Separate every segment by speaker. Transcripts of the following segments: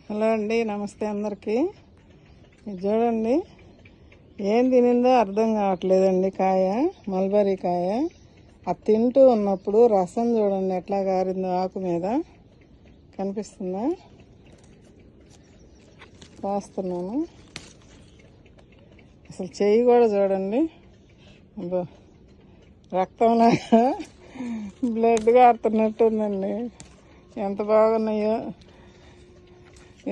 Speaker 1: Hello అండి, నమస్తే అందరికీ. ఇది చూడండి, ఏం తినిందో అర్థం కావట్లేదండి. కాయ మల్బరీ కాయ. అది తింటూ ఉన్నప్పుడు రసం చూడండి ఎట్లా గారిందో ఆకు మీద. కనిపిస్తుందా? రాస్తున్నాను. అసలు చెయ్యి కూడా చూడండి, రక్తంలాగా బ్లడ్ కారుతున్నట్టు ఉందండి. ఎంత బాగున్నాయో.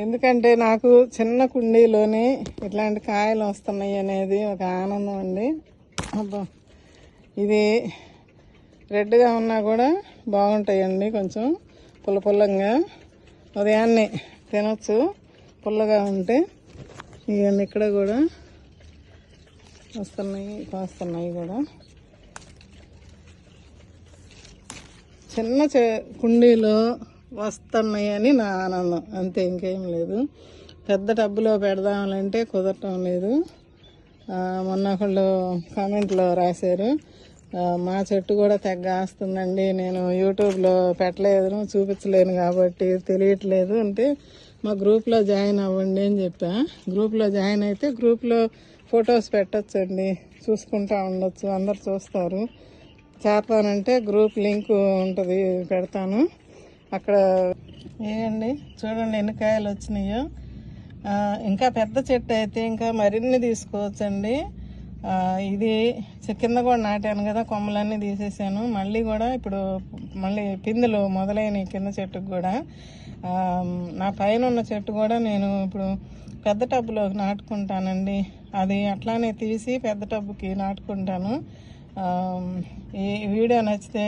Speaker 1: ఎందుకంటే నాకు చిన్న కుండీలోని ఇట్లాంటి కాయలు వస్తున్నాయి అనేది ఒక ఆనందం అండి. అబ్బా, ఇది రెడ్గా ఉన్నా కూడా బాగుంటాయండి, కొంచెం పుల్ల పుల్లంగా. ఉదయాన్నే తినొచ్చు పుల్లగా ఉంటే. ఇవన్నీ ఇక్కడ కూడా వస్తున్నాయి కూడా. చిన్న కుండీలో వస్తున్నాయి అని నా ఆనందం, అంతే, ఇంకేం లేదు. పెద్ద టబ్బులో పెడదామంటే కుదరటం లేదు. మొన్న ఒకళ్ళు కామెంట్లో రాశారు, మా చెట్టు కూడా తెగ ఆస్తుందండి, నేను యూట్యూబ్లో పెట్టలేదు, చూపించలేను కాబట్టి తెలియట్లేదు అంటే మా గ్రూప్లో జాయిన్ అవ్వండి అని చెప్పా. గ్రూప్లో జాయిన్ అయితే గ్రూప్లో ఫొటోస్ పెట్టచ్చండి, చూసుకుంటా ఉండొచ్చు, అందరు చూస్తారు. చేస్తానంటే గ్రూప్ లింక్ ఉంటుంది, పెడతాను అక్కడ. ఏయండి, చూడండి ఎన్ని కాయలు వచ్చినాయో. ఇంకా పెద్ద చెట్టు అయితే ఇంకా మరిన్ని తీసుకోవచ్చండి. ఇది కింద కూడా నాటాను కదా, కొమ్మలన్నీ తీసేసాను. మళ్ళీ కూడా ఇప్పుడు పిందులు మొదలైనవి కింద చెట్టుకు కూడా. నా పైన ఉన్న చెట్టు కూడా నేను ఇప్పుడు పెద్ద టబ్బులోకి నాటుకుంటానండి. అది అట్లానే తీసి పెద్ద టబ్బుకి నాటుకుంటాను. ఈ వీడియో నచ్చితే,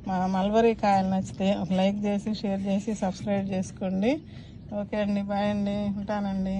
Speaker 1: మా మల్బరీ కాయలు నచ్చితే ఒక లైక్ చేసి, షేర్ చేసి, సబ్స్క్రైబ్ చేసుకోండి. ఓకే అండి, బాయ్ అండి, ఉంటానండి.